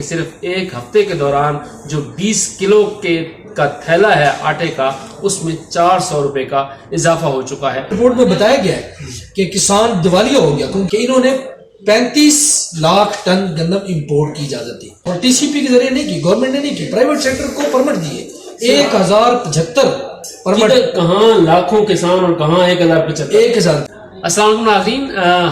صرف ایک ہفتے کے دوران جو 20 کلو کا تھیلا ہے آٹے کا، اس میں 400 روپے کا اضافہ ہو چکا ہے۔ رپورٹ میں بتایا گیا ہے کہ کسان دیوالیہ ہو گیا کیونکہ انہوں نے 35 لاکھ ٹن گندم امپورٹ کی اجازت دی، اور ٹی سی پی کے ذریعے نہیں کی، گورنمنٹ نے نہیں کی، پرائیویٹ سیکٹر کو پرمٹ دیے 1075 پرمٹ۔ کہاں لاکھوں کسان اور کہاں 1075۔ 1000۔ السلام علیکم ناظرین،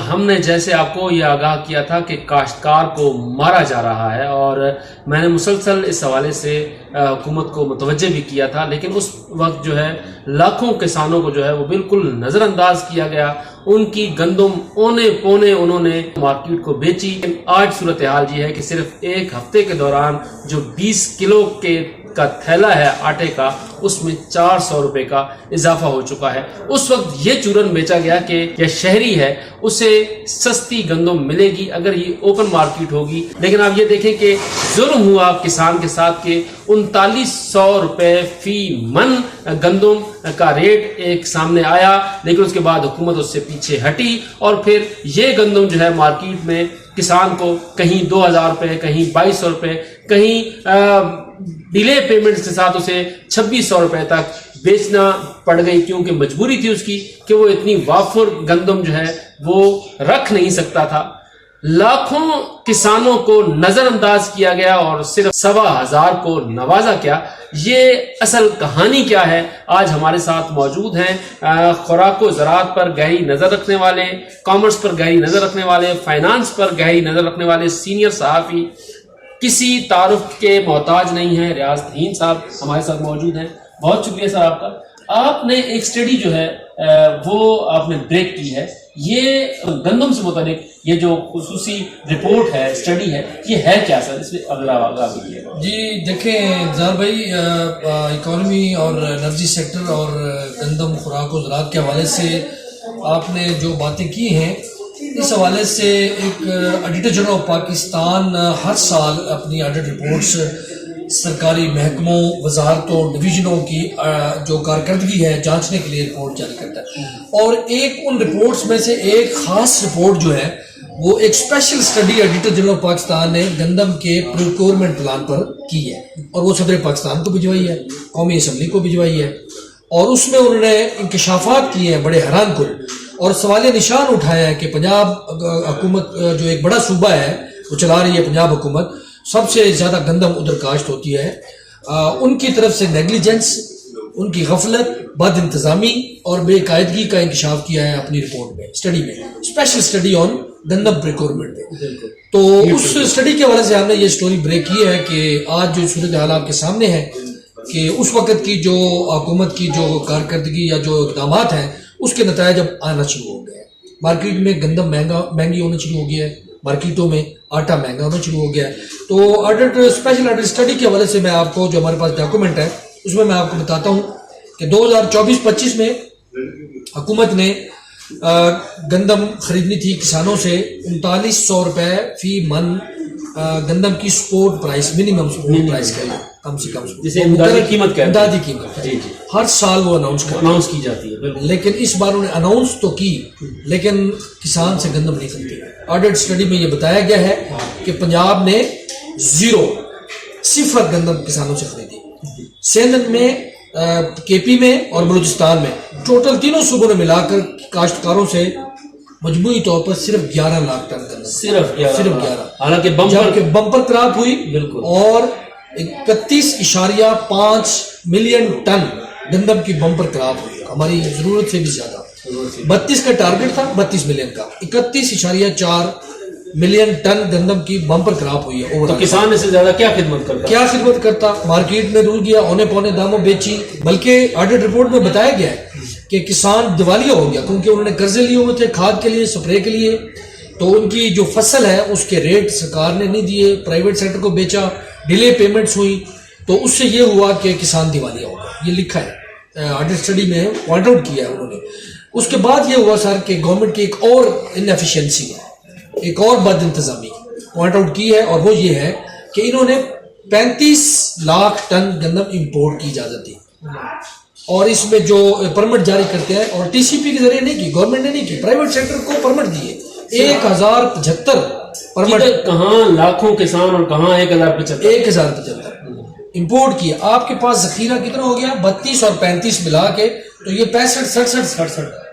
ہم نے جیسے آپ کو یہ آگاہ کیا تھا کہ کاشتکار کو مارا جا رہا ہے، اور میں نے مسلسل اس حوالے سے حکومت کو متوجہ بھی کیا تھا، لیکن اس وقت جو ہے لاکھوں کسانوں کو جو ہے وہ بالکل نظر انداز کیا گیا، ان کی گندم اونے پونے انہوں نے مارکیٹ کو بیچی۔ آج صورتحال یہ ہے کہ صرف ایک ہفتے کے دوران جو 20 کلو کا تھیلا ہے آٹے کا، اس میں 400 روپے کا اضافہ ہو چکا ہے۔ اس وقت یہ چورن بیچا گیا کہ یہ شہری ہے اسے سستی گندم ملے گی اگر یہ اوپن مارکیٹ ہوگی، لیکن آپ یہ دیکھیں کہ ظلم ہوا کسان کے ساتھ کہ 3900 روپے فی من گندم کا ریٹ ایک سامنے آیا، لیکن اس کے بعد حکومت اس سے پیچھے ہٹی، اور پھر یہ گندم جو ہے مارکیٹ میں کسان کو کہیں 2000 روپے، کہیں 2200 روپے، کہیں ڈیلے پیمنٹس کے ساتھ اسے 2600 روپے تک بیچنا پڑ گئی، کیونکہ مجبوری تھی اس کی کہ وہ اتنی وافر گندم جو ہے وہ رکھ نہیں سکتا تھا۔ لاکھوں کسانوں کو نظر انداز کیا گیا اور صرف 1500 کو نوازا کیا۔ یہ اصل کہانی کیا ہے؟ آج ہمارے ساتھ موجود ہیں خوراک و زراعت پر گہری نظر رکھنے والے، کامرس پر گہری نظر رکھنے والے، فائنانس پر گہری نظر رکھنے والے سینئر صحافی، کسی تعارف کے محتاج نہیں ہے، ریاض تہین صاحب ہمارے ساتھ موجود ہیں۔ بہت شکریہ سر آپ کا۔ آپ نے ایک سٹڈی جو ہے وہ آپ نے بریک کی ہے، یہ گندم سے متعلق یہ جو خصوصی رپورٹ ہے، سٹڈی ہے، یہ ہے کیا سر؟ اس میں اگلا جی دیکھیں زار بھائی، اکانومی اور انرجی سیکٹر اور گندم خوراک و زراعت کے حوالے سے آپ نے جو باتیں کی ہیں، اس حوالے سے ایک آڈیٹر جنرل آف پاکستان ہر سال اپنی آڈٹ رپورٹس سرکاری محکموں، وزارتوں، ڈویژنوں کی جو کارکردگی ہے جانچنے کے لیے رپورٹ جاری کرتا ہے، اور ایک ان رپورٹس میں سے ایک خاص رپورٹ جو ہے وہ ایک special study auditor general of Pakistan نے گندم کے پروکیورمنٹ پلان پر کی ہے، اور وہ صدر پاکستان کو بھجوائی ہے، قومی اسمبلی کو بھجوائی ہے، اور اس میں انہوں نے انکشافات کیے ہیں بڑے حیران کن، اور سوالیہ نشان اٹھایا ہے کہ پنجاب حکومت جو ایک بڑا صوبہ ہے وہ چلا رہی ہے، پنجاب حکومت سب سے زیادہ گندم ادھر کاشت ہوتی ہے، ان کی طرف سے نیگلیجنس، ان کی غفلت، بد انتظامی اور بے قاعدگی کا انکشاف کیا ہے اپنی رپورٹ میں، اسٹڈی میں، اسپیشل اسٹڈی آن گندم پریکورمنٹ میں۔ تو اس اسٹڈی کے حوالے سے ہم نے یہ اسٹوری بریک کی ہے کہ آج جو صورتحال آپ کے سامنے ہے کہ اس وقت کی جو حکومت کی جو کارکردگی یا جو اقدامات ہیں اس کے نتائج اب آنا شروع ہو گئے ہیں۔ مارکیٹ میں گندم مہنگی ہونا شروع ہو گیا ہے، مارکیٹوں میں آٹا مہنگا ہونا شروع ہو گیا ہے۔ تو اسپیشل آڈٹ اسٹڈی کے حوالے سے میں آپ کو جو ہمارے پاس ڈاکومنٹ ہے اس میں آپ کو بتاتا ہوں کہ 2024-25 میں حکومت نے گندم خریدنی تھی کسانوں سے 3900 روپے فی من گندم کی support price, minimum support price کا، کم سے کم جسے امدادی قیمت جی ہر سال وہ اناؤنس کی جاتی ہے، لیکن اس بار انہوں نے اناؤنس تو کی لیکن کسان سے گندم نہیں خریدی۔ آڈٹ اسٹڈی میں یہ بتایا گیا ہے کہ پنجاب نے صفر گندم کسانوں سے خریدی، سندھ میں، کے پی میں اور بلوچستان میں ٹوٹل تینوں صوبوں نے ملا کر کاشتکاروں سے مجموعی طور پر صرف 11 لاکھ ٹن گندم، صرف 11، حالانکہ بمپر کراپ ہوئی بالکل، اور 31.5 ملین ٹن گندم کی بمپر کراپ ہوئی، ہماری ضرورت سے بھی زیادہ۔ 32 کا ٹارگٹ تھا، 32 ملین کا، 31.4 ملین ٹن گندم کی بمپر کراپ ہوئی ہے۔ تو کسان اس سے زیادہ کیا خدمت کرتا؟ مارکیٹ میں ڈول گیا، اونے پونے داموں بیچی، بلکہ آڈٹ رپورٹ میں بتایا گیا ہے کہ کسان دیوالیہ ہو گیا کیونکہ انہوں نے قرضے لیے ہوئے تھے کھاد کے لیے، سپرے کے لیے، تو ان کی جو فصل ہے اس کے ریٹ سرکار نے نہیں دیے، پرائیویٹ سیکٹر کو بیچا، ڈیلے پیمنٹس ہوئی، تو اس سے یہ ہوا کہ کسان دیوالیہ ہو گیا۔ یہ لکھا ہے آڈٹ اسٹڈی میں، پوائنٹ آؤٹ کیا ہے انہوں نے۔ اس کے بعد یہ ہوا سر کہ گورنمنٹ کی ایک اور انیفیشنسی ہے، ایک اور بد انتظامی پوائنٹ آؤٹ کی ہے، اور وہ یہ ہے کہ انہوں نے 35 لاکھ ٹن گندم امپورٹ کی اجازت دی، اور اس میں جو پرمٹ جاری کرتے ہیں، اور ٹی سی پی کے ذریعے نہیں کی، گورنمنٹ نے نہیں کی، پرائیویٹ سیکٹر کو پرمٹ دیے 1075 परमिट कहाँ लाखों किसान और कहाँ 1075। 1075 इंपोर्ट किया। आपके पास जखीरा कितना हो गया? 32 और 35 मिला के तो ये 65-67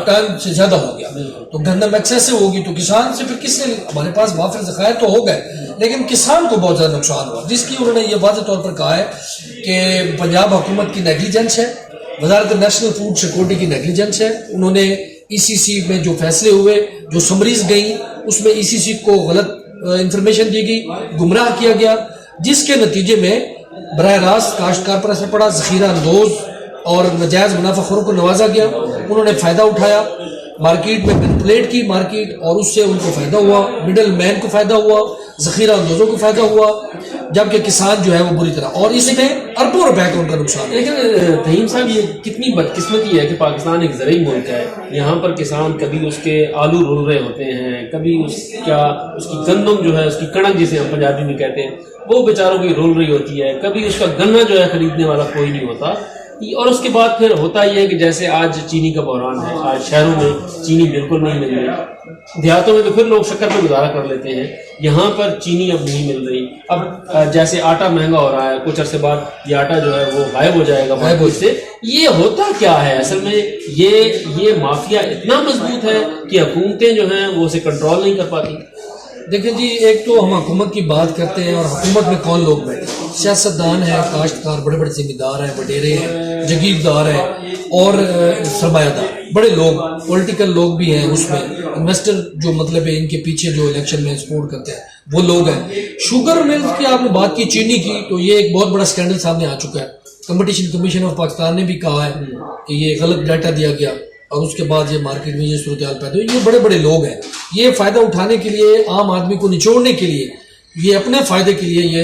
टन से ज्यादा हो गया। तो गंदम एक्सेसिव होगी तो किसान से फिर किसने, हमारे पास वाफिर ज़खायर तो हो गए लेकिन किसान को बहुत ज्यादा नुकसान हुआ, जिसकी उन्होंने ये वाज़ेह तौर पर कहा है कि पंजाब हुकूमत की नेग्लिजेंस है, वजारत नेशनल फूड सिक्योरिटी की नेग्लिजेंस है। उन्होंने ECC में जो फैसले हुए, जो समरीज गई, उसमें ECC को गलत इंफॉर्मेशन दी गई, गुमराह किया गया, जिसके नतीजे में बराह रास्त काश्तकार पर असर पड़ा, ज़खीरा अंदोज और नजायज़ मुनाफाखोरों को नवाजा गया। उन्होंने फ़ायदा उठाया, मार्केट में मैनिपुलेट की मार्केट और उससे उनको फ़ायदा हुआ, मिडल मैन को फ़ायदा हुआ, ज़खीरा अंदोजों को फ़ायदा हुआ, जबकि किसान जो है वो बुरी तरह, और इसमें अरबों रुपए का उनका नुकसान है। लेकिन तहीम साहब ये कितनी बदकिस्मती है कि पाकिस्तान एक ज़रई मुल्क है, यहाँ पर किसान कभी उसके आलू रुल रहे होते हैं, कभी उसकी गंदम जो है, उसकी कणक जिसे हम पंजाबी में कहते हैं, वो बेचारों की रुल रही होती है, कभी उसका गन्ना जो है खरीदने वाला कोई नहीं होता। और उसके बाद फिर होता ही है कि जैसे आज चीनी का बहरान है, आज शहरों में चीनी बिल्कुल नहीं मिल रही, देहातों में तो फिर लोग शक्कर पर गुजारा कर लेते हैं, यहाँ पर चीनी अब नहीं मिल रही। अब जैसे आटा महंगा हो रहा है, कुछ अरसे बाद ये आटा जो है वो गायब हो जाएगा मार्केट से। ये होता क्या है असल में? ये माफिया इतना मजबूत है कि हुकूमतें जो हैं वो उसे कंट्रोल नहीं कर पाती। देखिए जी, एक तो हम हुकूमत की बात करते हैं और हुकूमत में कौन लोग बैठे, सियासतदान हैं, काश्तकार, बड़े बड़े जिम्मेदार हैं, वडेरे हैं, जगीरदार हैं और सरमायादार, बड़े लोग, पॉलिटिकल लोग भी हैं, उसमें इन्वेस्टर जो मतलब है इनके पीछे जो इलेक्शन में सपोर्ट करते हैं वो लोग हैं। शुगर मिल की आपने बात की, चीनी की, तो ये एक बहुत बड़ा स्कैंडल सामने आ चुका है। कंपटीशन कमीशन ऑफ पाकिस्तान ने भी कहा है कि ये गलत डाटा दिया गया और उसके बाद ये मार्केट में ये सूरत हाल पैदा हुई। ये बड़े बड़े लोग हैं, ये फ़ायदा उठाने के लिए, आम आदमी को निचोड़ने के लिए, ये अपने फ़ायदे के लिए ये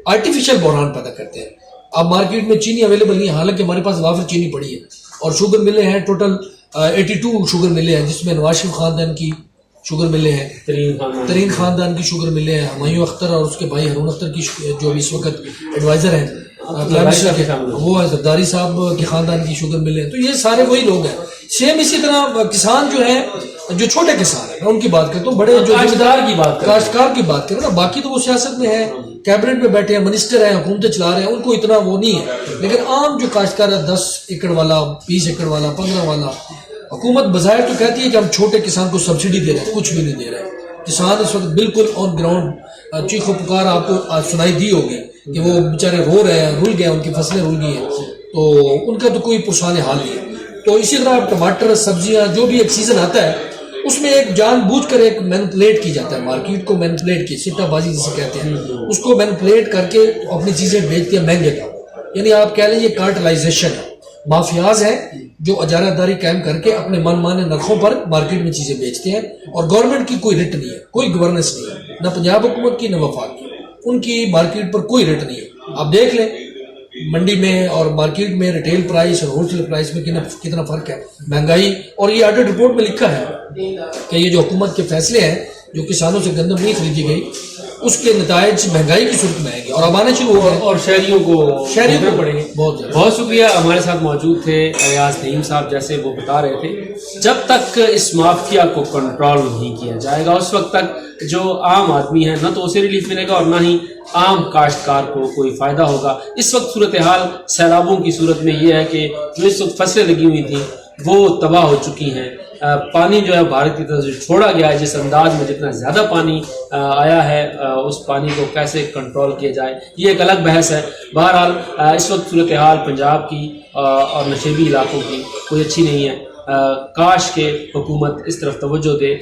आर्टिफिशियल बहरान पैदा करते हैं। अब मार्केट में चीनी अवेलेबल नहीं है, हालांकि हमारे पास वाफिर चीनी पड़ी है, और शुगर मिले हैं टोटल 82 शुगर मिले हैं, जिसमें नवाज शरीफ खानदान की शुगर मिले हैं, तरीन खानदान की शुगर मिले हैं, हुमायूं अख्तर और उसके भाई हारून अख्तर की जो इस वक्त एडवाइज़र हैं वो है, जरदारी साहब के खानदान की शुगर मिले हैं। तो ये सारे वही लोग हैं। सेम इसी तरह किसान जो है, जो छोटे किसान है, मैं उनकी बात करता हूँ, बड़े जो काश्तकार की बात करें ना, बाकी तो वो सियासत में है, कैबिनेट में बैठे हैं, मिनिस्टर हैं, हुकूमतें चला रहे हैं, उनको इतना वो नहीं है। लेकिन आम जो काश्तकार है, 10 एकड़ वाला, 20 एकड़ वाला, 15 वाला, हुकूमत बज़ाहिर तो कहती है कि हम छोटे किसान को सब्सिडी दे रहे हैं, कुछ भी नहीं दे रहे हैं। किसान इस वक्त बिल्कुल ऑन ग्राउंड चीखो पुकार आपको आज सुनाई दी होगी कि वो बेचारे रो रहे हैं, रुल गए, उनकी फसलें रुल गई हैं, तो उनका तो कोई पुरसान हाल नहीं है। तो इसी तरह टमाटर, सब्जियां, जो भी एक सीजन आता है उसमें एक जानबूझकर एक मैनिपुलेट की जाता है, मार्केट को मैनिपुलेट की, सिट्टाबाजी जिसे कहते हैं, उसको मैनिपुलेट करके अपनी चीजें बेचती है महंगे दाम। यानी आप कह लें ये कार्टलाइजेशन है, माफियाज हैं जो अजारादारी कायम करके अपने मनमाने नरखों पर मार्केट में चीजें बेचते हैं, और गवर्नमेंट की कोई रिट नहीं है, कोई गवर्नेंस नहीं है, ना पंजाब हुकूमत की, ना वफाक की, उनकी मार्केट पर कोई रिट नहीं है। आप देख लें मंडी में और मार्केट में रिटेल प्राइस और होलसेल प्राइस में कितना फर्क है, महंगाई। और ये ऑडिट रिपोर्ट में लिखा है कि ये जो हुकूमत के फैसले हैं, जो किसानों से गंदम नहीं खरीदी गई, उसके नतायज महंगाई की सूरत में आएंगे और अब आने शुरू हो गए, और शहरियों को पड़ेंगे। बहुत शुक्रिया। हमारे साथ मौजूद थे अयाज नईम साहब, जैसे वो बता रहे थे, जब तक इस माफिया को कंट्रोल नहीं किया जाएगा उस वक्त तक जो आम आदमी है ना तो उसे रिलीफ मिलेगा और ना ही आम काश्तकार को कोई फायदा होगा। इस वक्त सूरत हाल सैलाबों की सूरत में ये है कि जो इस वक्त फसलें लगी हुई थी वो तबाह हो चुकी हैं। पानी जो है भारत की तरफ से छोड़ा गया है, जिस अंदाज में जितना ज़्यादा पानी आया है, उस पानी को कैसे कंट्रोल किया जाए ये एक अलग बहस है। बहरहाल इस वक्त सूरत हाल पंजाब की और नशेबी इलाकों की कोई अच्छी नहीं है। काश के हुकूमत इस तरफ तवज्जो दे।